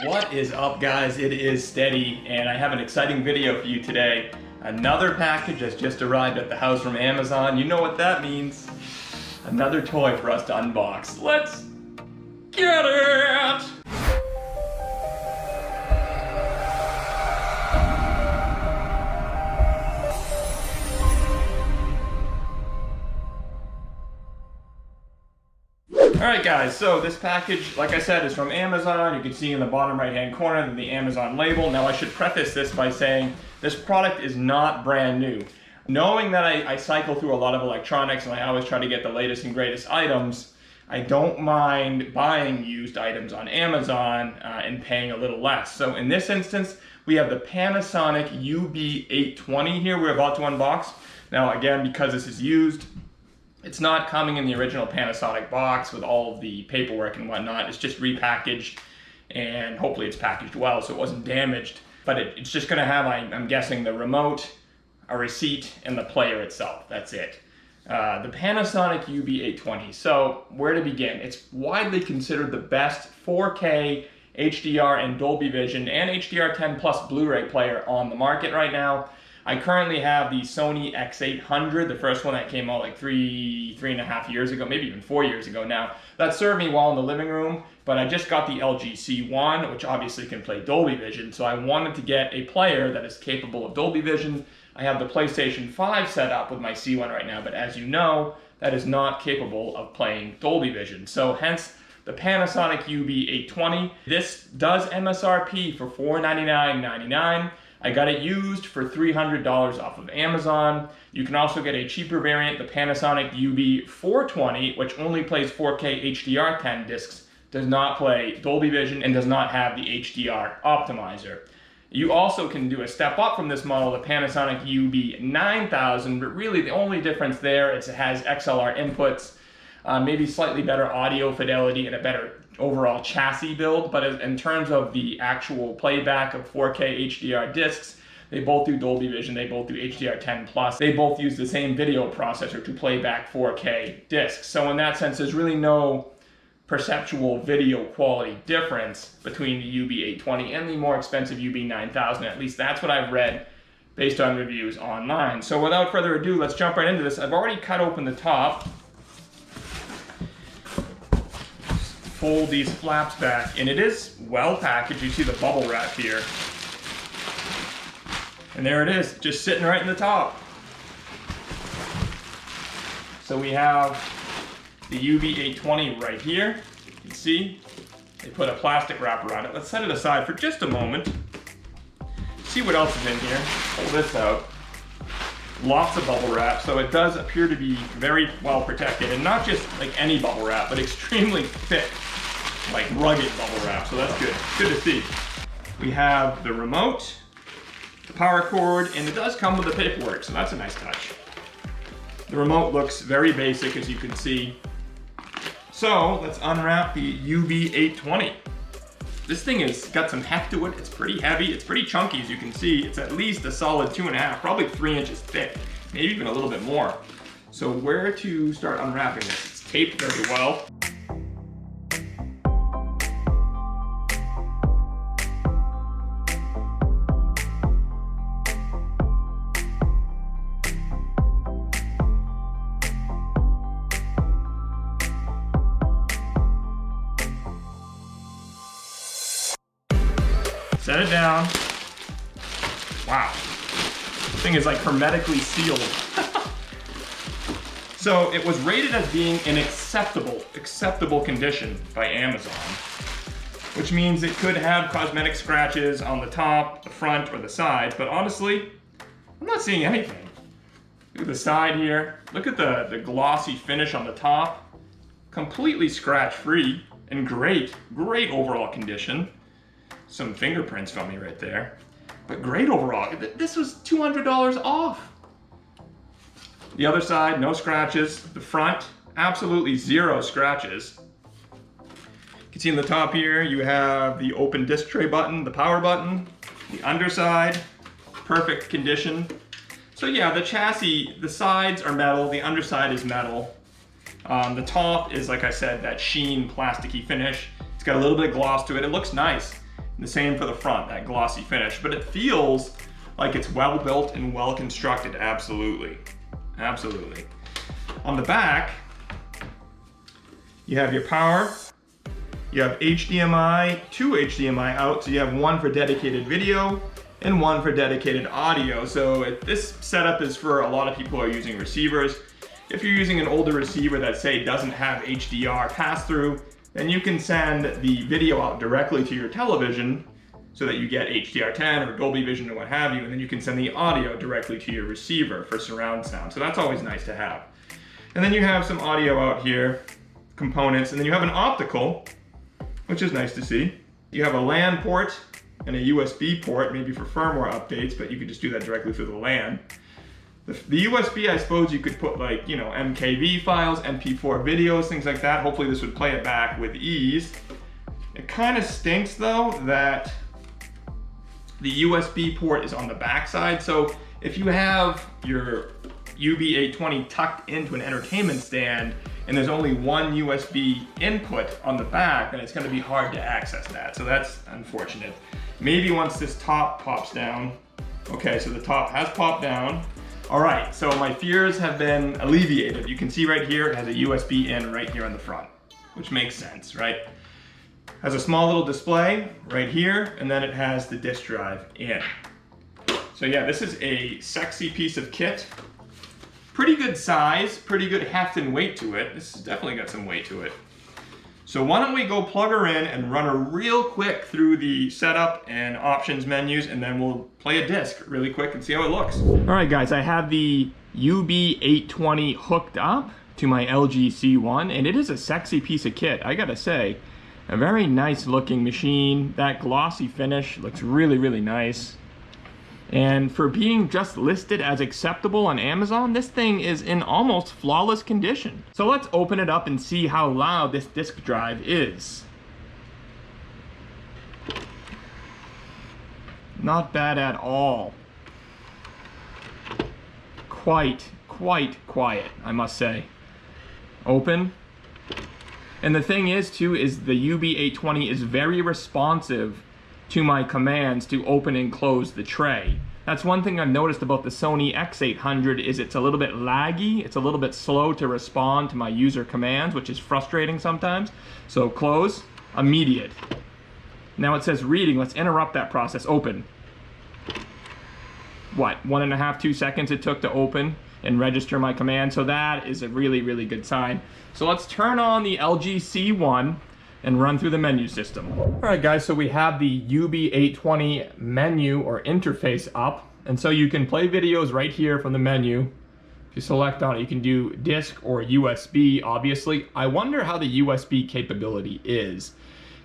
What is up, guys? It is Steady, and I have an exciting video for you today. Another package has just arrived at the house from Amazon. You know what that means. Another toy for us to unbox. Let's get it! Alright guys, so this package, like I said, is from Amazon. You can see in the bottom right hand corner the Amazon label. Now I should preface this by saying this product is not brand new. Knowing that I cycle through a lot of electronics and I always try to get the latest and greatest items, I don't mind buying used items on Amazon and paying a little less. So in this instance, we have the Panasonic UB820 here we're about to unbox. Now again, because this is used, it's not coming in the original Panasonic box with all of the paperwork and whatnot. It's just repackaged, and hopefully it's packaged well so it wasn't damaged. But it's just gonna have, I'm guessing, the remote, a receipt, and the player itself. That's it. The Panasonic UB820. So where to begin? It's widely considered the best 4K HDR and Dolby Vision and HDR10 Plus Blu Ray player on the market right now. I currently have the Sony X800, the first one that came out like three and a half years ago, maybe even 4 years ago now. That served me well in the living room, but I just got the LG C1, which obviously can play Dolby Vision, so I wanted to get a player that is capable of Dolby Vision. I have the PlayStation 5 set up with my C1 right now, but as you know, that is not capable of playing Dolby Vision. So hence the Panasonic UB820. This does MSRP for $499.99. I got it used for $300 off of Amazon. You can also get a cheaper variant, the Panasonic UB420, which only plays 4K HDR10 discs, does not play Dolby Vision, and does not have the HDR optimizer. You also can do a step up from this model, the Panasonic UB9000, but really the only difference there is it has XLR inputs, maybe slightly better audio fidelity and a better overall chassis build, but in terms of the actual playback of 4K HDR discs, they both do Dolby Vision, they both do HDR10 Plus, they both use the same video processor to play back 4K discs. So in that sense, there's really no perceptual video quality difference between the UB820 and the more expensive UB9000. At least that's what I've read based on reviews online. So without further ado, let's jump right into this. I've already cut open the top. Fold these flaps back, and it is well packaged. You see the bubble wrap here. And there it is, just sitting right in the top. So we have the UB820 right here. You can see they put a plastic wrap around it. Let's set it aside for just a moment. See what else is in here. Pull this out. Lots of bubble wrap, so it does appear to be very well protected, and not just like any bubble wrap, but extremely thick, like rugged bubble wrap, so that's good. Good to see. We have the remote, the power cord, and it does come with the paperwork, so that's a nice touch. The remote looks very basic, as you can see. So let's unwrap the UB820. This thing has got some heft to it. It's pretty heavy. It's pretty chunky, as you can see. It's at least a solid 2.5, probably 3 inches thick, maybe even a little bit more. So where to start unwrapping this? It's taped very well. Set it down. Wow. This thing is like hermetically sealed. So it was rated as being in acceptable condition by Amazon, which means it could have cosmetic scratches on the top, the front, or the sides, but honestly, I'm not seeing anything. Look at the side here. Look at the glossy finish on the top. Completely scratch-free and great overall condition. Some fingerprints from me right there, but great overall. This was $200 off. The other side, no scratches. The front, absolutely zero scratches. You can see in the top here, you have the open disc tray button, the power button. The underside, perfect condition. So yeah, the chassis, the sides are metal, the underside is metal. The top is, like I said, that sheen plasticky finish. It's got a little bit of gloss to it. It looks nice. The same for the front, that glossy finish, but it feels like it's well built and well constructed. Absolutely, absolutely. On the back, you have your power. You have HDMI, 2 HDMI out, so you have one for dedicated video and one for dedicated audio. So this setup is for a lot of people who are using receivers. If you're using an older receiver that, say, doesn't have HDR pass-through, then you can send the video out directly to your television so that you get HDR10 or Dolby Vision or what have you, and then you can send the audio directly to your receiver for surround sound. So that's always nice to have. And then you have some audio out here, components, and then you have an optical, which is nice to see. You have a LAN port and a USB port, maybe for firmware updates, but you could just do that directly through the LAN. The USB, I suppose you could put, like, you know, MKV files, MP4 videos, things like that. Hopefully this would play it back with ease. It kind of stinks though that the USB port is on the back side. So if you have your UB820 tucked into an entertainment stand and there's only one USB input on the back, then it's going to be hard to access that. So that's unfortunate. Maybe once this top pops down. Okay, so the top has popped down. All right, so my fears have been alleviated. You can see right here, it has a USB in right here on the front, which makes sense, right? Has a small little display right here, and then it has the disk drive in. So yeah, this is a sexy piece of kit. Pretty good size, pretty good heft and weight to it. This has definitely got some weight to it. So why don't we go plug her in and run her real quick through the setup and options menus, and then we'll play a disc really quick and see how it looks. All right guys, I have the UB820 hooked up to my LG C1, and it is a sexy piece of kit, I gotta say. A very nice looking machine. That glossy finish looks really, really nice. And for being just listed as acceptable on Amazon, this thing is in almost flawless condition. So let's open it up and see how loud this disk drive is. Not bad at all. Quite quiet, I must say. Open. And the thing is too, is the UB820 is very responsive to my commands to open and close the tray. That's one thing I've noticed about the Sony X800 is it's a little bit laggy, it's a little bit slow to respond to my user commands, which is frustrating sometimes. So close, immediate. Now it says reading, let's interrupt that process, open. What, 1.5, 2 seconds it took to open and register my command, so that is a really, really good sign. So let's turn on the LG C1 and run through the menu system. All right guys, so we have the UB820 menu or interface up, and so you can play videos right here from the menu. If you select on it, you can do disc or USB, obviously. I wonder how the USB capability is.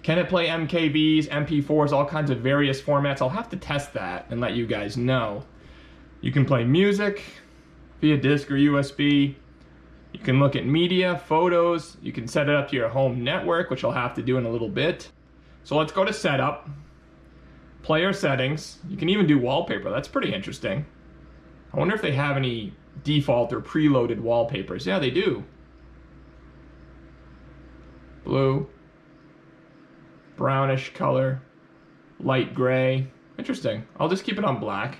Can it play MKVs, MP4s, all kinds of various formats? I'll have to test that and let you guys know. You can play music via disc or USB. You can look at media, photos, you can set it up to your home network, which I'll have to do in a little bit. So let's go to setup, player settings. You can even do wallpaper, that's pretty interesting. I wonder if they have any default or preloaded wallpapers. Yeah, they do. Blue, brownish color, light gray. Interesting, I'll just keep it on black.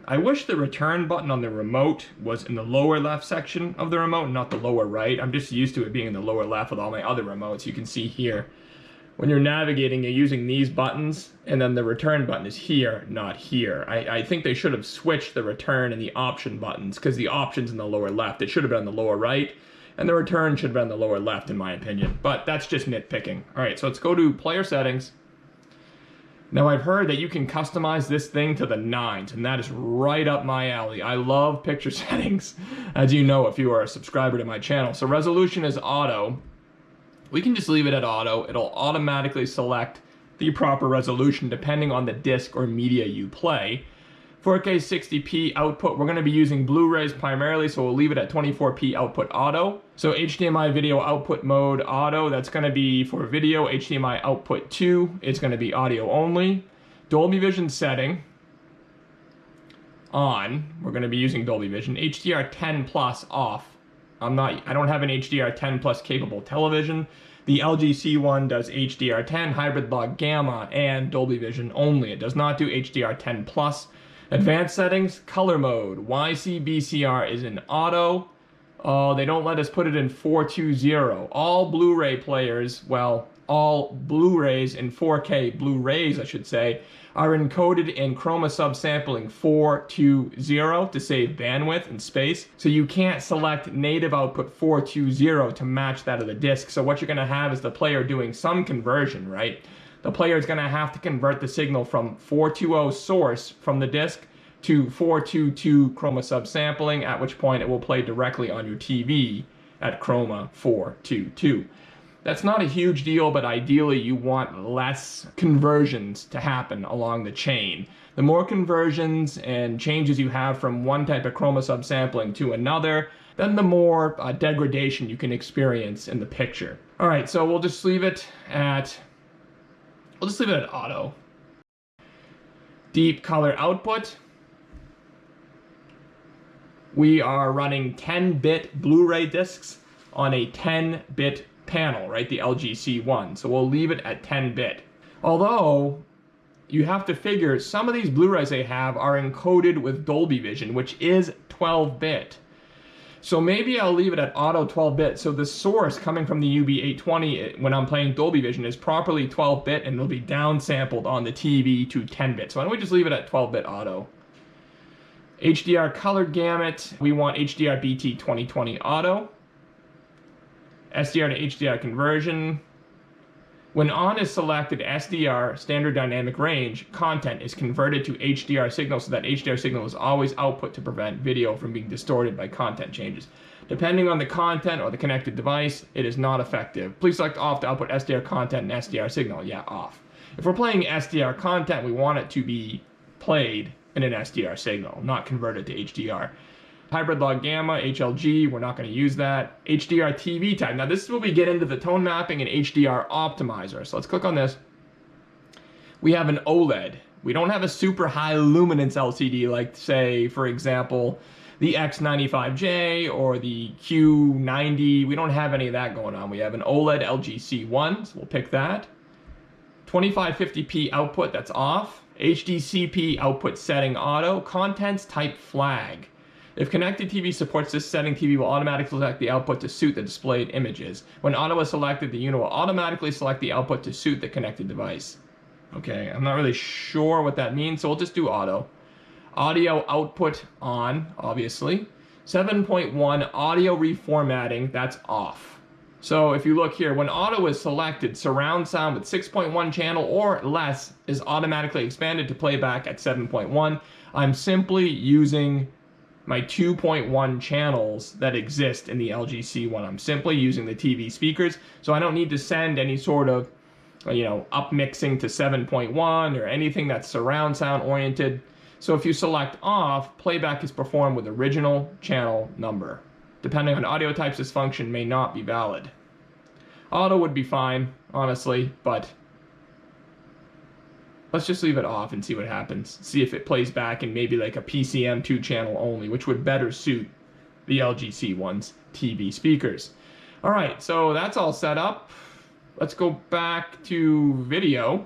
I wish the return button on the remote was in the lower left section of the remote, not the lower right. I'm just used to it being in the lower left with all my other remotes. You can see here, when you're navigating, you're using these buttons, and then the return button is here, not here. I think they should have switched the return and the option buttons, because the option's in the lower left. It should have been on the lower right, and the return should have been on the lower left, in my opinion. But that's just nitpicking. All right, so let's go to player settings. Now I've heard that you can customize this thing to the nines, and that is right up my alley. I love picture settings, as you know if you are a subscriber to my channel. So resolution is auto. We can just leave it at auto. It'll automatically select the proper resolution depending on the disc or media you play. 4K 60p output, we're going to be using Blu-rays primarily, so we'll leave it at 24p output auto. So HDMI video output mode auto, that's going to be for video. HDMI output 2, it's going to be audio only. Dolby Vision setting on, we're going to be using Dolby Vision. HDR10 plus off. I don't have an HDR10 plus capable television. The LG C1 does HDR10, hybrid log gamma, and Dolby Vision only. It does not do HDR10 plus. Advanced settings, color mode. YCBCR is in auto. They don't let us put it in 420. All Blu-ray players, well, all Blu-rays in 4K, Blu-rays I should say, are encoded in chroma subsampling 420 to save bandwidth and space. So you can't select native output 420 to match that of the disc. So what you're going to have is the player doing some conversion, right? The player is going to have to convert the signal from 420 source from the disc to 422 chroma subsampling, at which point it will play directly on your TV at chroma 422. That's not a huge deal, but ideally you want less conversions to happen along the chain. The more conversions and changes you have from one type of chroma subsampling to another, then the more degradation you can experience in the picture. All right, so we'll just leave it at auto. Deep color output. We are running 10-bit Blu-ray discs on a 10-bit panel, right? The LG C1. So we'll leave it at 10-bit. Although, you have to figure some of these Blu-rays they have are encoded with Dolby Vision, which is 12-bit. So maybe I'll leave it at auto 12-bit, so the source coming from the UB820 when I'm playing Dolby Vision is properly 12-bit and it'll be downsampled on the TV to 10-bit. So why don't we just leave it at 12-bit auto. HDR colored gamut, we want HDR BT 2020 auto. SDR to HDR conversion. When on is selected, SDR, standard dynamic range, content is converted to HDR signal so that HDR signal is always output to prevent video from being distorted by content changes. Depending on the content or the connected device, it is not effective. Please select off to output SDR content and SDR signal. Yeah, off. If we're playing SDR content, we want it to be played in an SDR signal, not converted to HDR. Hybrid log gamma, HLG, we're not going to use that. HDR TV type. Now this is where we get into the tone mapping and HDR optimizer. So let's click on this. We have an OLED. We don't have a super high luminance LCD like, say, for example, the X95J or the Q90. We don't have any of that going on. We have an OLED LG C1, so we'll pick that. 2550p output, that's off. HDCP output setting auto. Contents type flag. If connected TV supports this setting, TV will automatically select the output to suit the displayed images. When auto is selected, the unit will automatically select the output to suit the connected device. Okay, I'm not really sure what that means, so we'll just do auto. Audio output on, obviously. 7.1 audio reformatting, that's off. So if you look here, when auto is selected, surround sound with 6.1 channel or less is automatically expanded to playback at 7.1. I'm simply using my 2.1 channels that exist in the LG C1. I'm simply using the TV speakers, so I don't need to send any sort of, up mixing to 7.1 or anything that's surround sound oriented. So if you select off, playback is performed with original channel number. Depending on audio types, this function may not be valid. Auto would be fine, honestly, but let's just leave it off and see what happens. See if it plays back in maybe like a PCM 2-channel only, which would better suit the LG C1's TV speakers. All right, so that's all set up. Let's go back to video.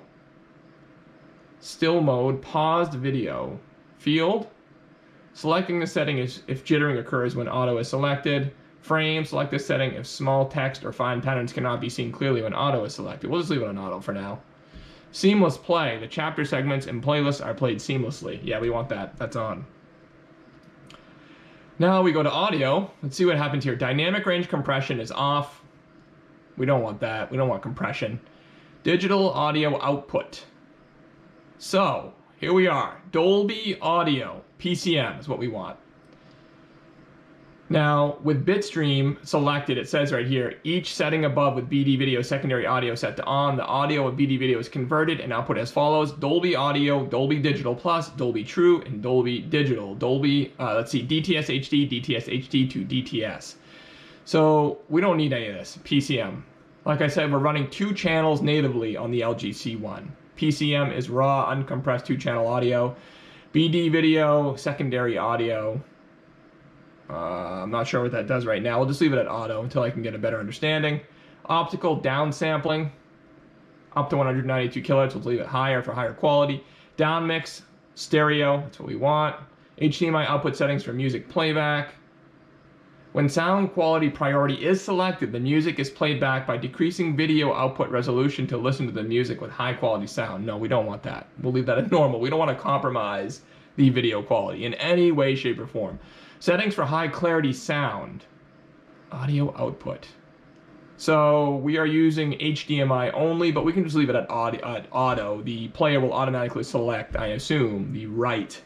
Still mode, paused video. Field. Selecting the setting is if jittering occurs when auto is selected. Frame, select this setting if small text or fine patterns cannot be seen clearly when auto is selected. We'll just leave it on auto for now. Seamless play. The chapter segments and playlists are played seamlessly. Yeah, we want that. That's on. Now we go to audio. Let's see what happens here. Dynamic range compression is off. We don't want that. We don't want compression. Digital audio output. So, here we are. Dolby audio. PCM is what we want. Now, with bitstream selected, it says right here, each setting above with BD video secondary audio set to on, the audio of BD video is converted and output as follows: Dolby Audio, Dolby Digital Plus, Dolby True, and Dolby Digital. Dolby, let's see, DTS HD, DTS HD to DTS. So we don't need any of this, PCM. Like I said, we're running 2 channels natively on the LG C1. PCM is raw, uncompressed 2-channel audio. BD video, secondary audio. I'm not sure what that does right now. We'll just leave it at auto until I can get a better understanding. Optical downsampling, up to 192 kilohertz, we'll leave it higher for higher quality. Down mix, stereo, that's what we want. HDMI output settings for music playback. When sound quality priority is selected, the music is played back by decreasing video output resolution to listen to the music with high quality sound. No, we don't want that. We'll leave that at normal. We don't want to compromise the video quality in any way, shape, or form. Settings for high clarity sound. Audio output. So we are using HDMI only, but we can just leave it at auto. The player will automatically select, I assume, the right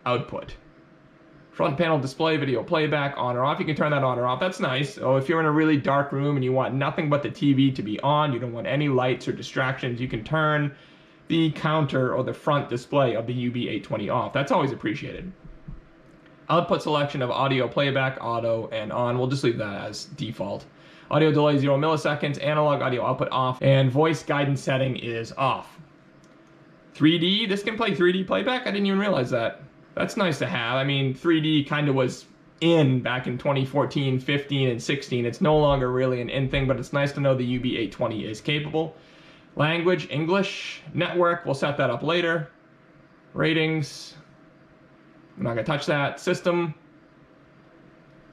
output. Front panel display, video playback, on or off. You can turn that on or off. That's nice. So if you're in a really dark room and you want nothing but the TV to be on, you don't want any lights or distractions, you can turn the counter or the front display of the UB820 off. That's always appreciated. Output selection of audio playback, auto, and on. We'll just leave that as default. Audio delay 0 milliseconds, analog audio output off, and voice guidance setting is off. 3D, this can play 3D playback? I didn't even realize that. That's nice to have. I mean, 3D kind of was in back in 2014, 15, and 16. It's no longer really an in thing, but it's nice to know the UB820 is capable. Language, English. Network, we'll set that up later. Ratings, I'm not gonna touch that. System,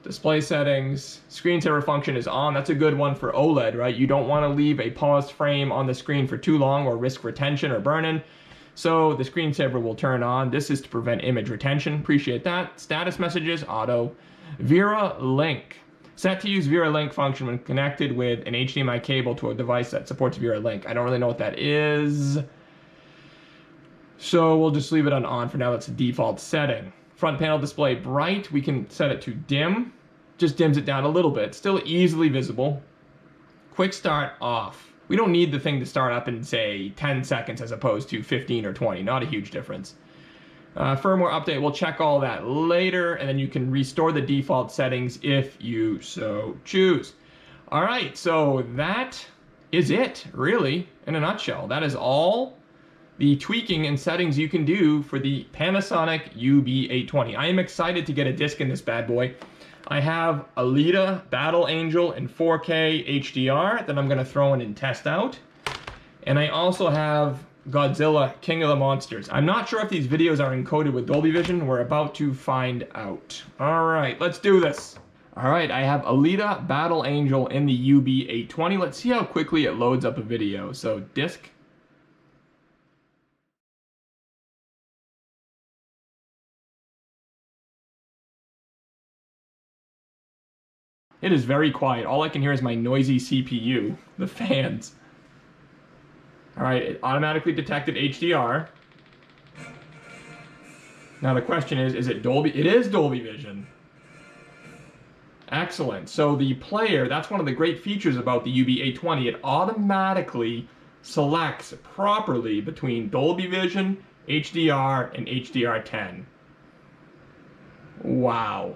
display settings, screensaver function is on. That's a good one for OLED, right? You don't want to leave a paused frame on the screen for too long or risk retention or burn-in. So the screensaver will turn on. This is to prevent image retention. Appreciate that. Status messages, auto. Vera Link. Set to use Vera Link function when connected with an HDMI cable to a device that supports Vera Link. I don't really know what that is, so we'll just leave it on for now. That's the default setting. Front panel display bright. We can set it to dim. Just dims it down a little bit. Still easily visible. Quick start off. We don't need the thing to start up in, say, 10 seconds as opposed to 15 or 20. Not a huge difference. Firmware update, we'll check all that later, and then you can restore the default settings if you so choose. All right, so that is it, really, in a nutshell. That is all the tweaking and settings you can do for the Panasonic UB820. I am excited to get a disc in this bad boy. I have Alita Battle Angel in 4K HDR that I'm going to throw in and test out. And I also have Godzilla King of the Monsters. I'm not sure if these videos are encoded with Dolby Vision. We're about to find out. All right, let's do this. All right, I have Alita Battle Angel in the UB820. Let's see how quickly it loads up a video. So disc. It is very quiet. All I can hear is my noisy CPU, the fans. All right, it automatically detected HDR. Now the question is it Dolby? It is Dolby Vision. Excellent. So the player, that's one of the great features about the UB820. It automatically selects properly between Dolby Vision, HDR, and HDR10. Wow.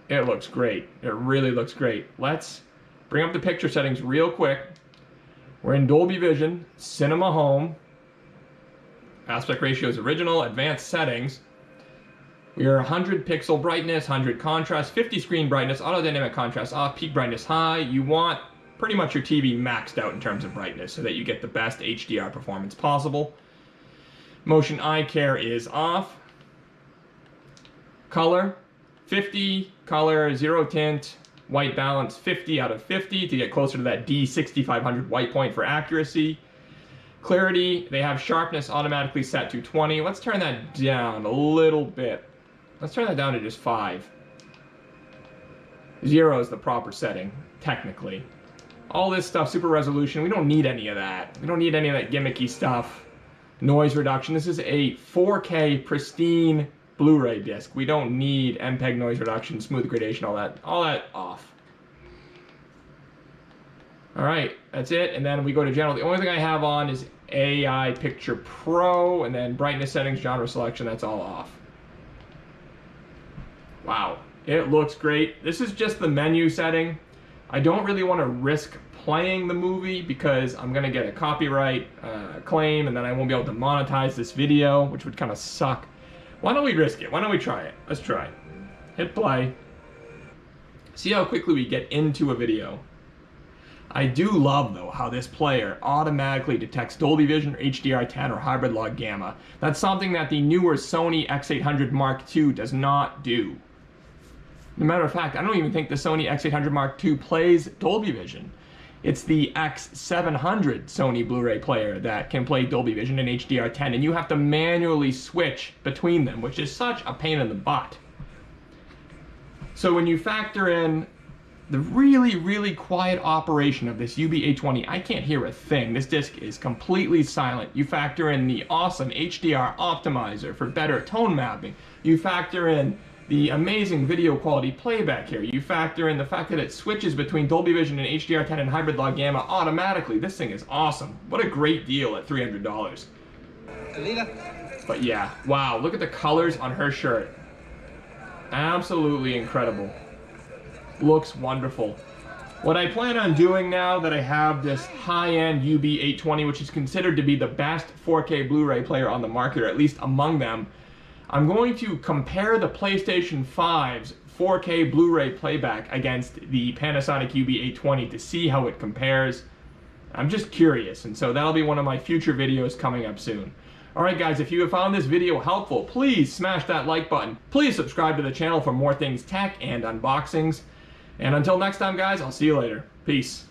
It looks great. It really looks great. Let's bring up the picture settings real quick. We're in Dolby Vision, Cinema Home, aspect ratio is original, advanced settings. We are 100 pixel brightness, 100 contrast, 50 screen brightness, auto dynamic contrast off, peak brightness high. You want pretty much your TV maxed out in terms of brightness so that you get the best HDR performance possible. Motion eye care is off. Color, 50, color, 0 tint, white balance 50 out of 50 to get closer to that D6500 white point for accuracy. Clarity, they have sharpness automatically set to 20. Let's turn that down a little bit. Let's turn that down to just 5. 0 is the proper setting, technically. All this stuff, super resolution, we don't need any of that. We don't need any of that gimmicky stuff. Noise reduction, this is a 4K pristine Blu Ray disc. We don't need MPEG noise reduction, smooth gradation, all that off. All right, that's it. And then we go to general. The only thing I have on is AI Picture Pro, and then brightness settings, genre selection, that's all off. Wow, it looks great. This is just the menu setting. I don't really want to risk playing the movie because I'm gonna get a copyright claim, and then I won't be able to monetize this video, which would kind of suck. Why don't we risk it? Why don't we try it? Let's try. Hit play. See how quickly we get into a video. I do love, though, how this player automatically detects Dolby Vision, or HDR10, or hybrid log gamma. That's something that the newer Sony X800 Mark II does not do. As a matter of fact, I don't even think the Sony X800 Mark II plays Dolby Vision. It's the X700 Sony Blu-ray player that can play Dolby Vision and HDR10, and you have to manually switch between them, which is such a pain in the butt. So when you factor in the really, really quiet operation of this UB820, I can't hear a thing. This disc is completely silent. You factor in the awesome HDR optimizer for better tone mapping. You factor in the amazing video quality playback here. You factor in the fact that it switches between Dolby Vision and HDR10 and hybrid log gamma automatically. This thing is awesome. What a great deal at $300. But yeah, wow, look at the colors on her shirt. Absolutely incredible. Looks wonderful. What I plan on doing now that I have this high-end UB820, which is considered to be the best 4K Blu-ray player on the market, or at least among them, I'm going to compare the PlayStation 5's 4K Blu-ray playback against the Panasonic UB820 to see how it compares. I'm just curious, and so that'll be one of my future videos coming up soon. Alright guys, if you have found this video helpful, please smash that like button. Please subscribe to the channel for more things tech and unboxings. And until next time guys, I'll see you later. Peace.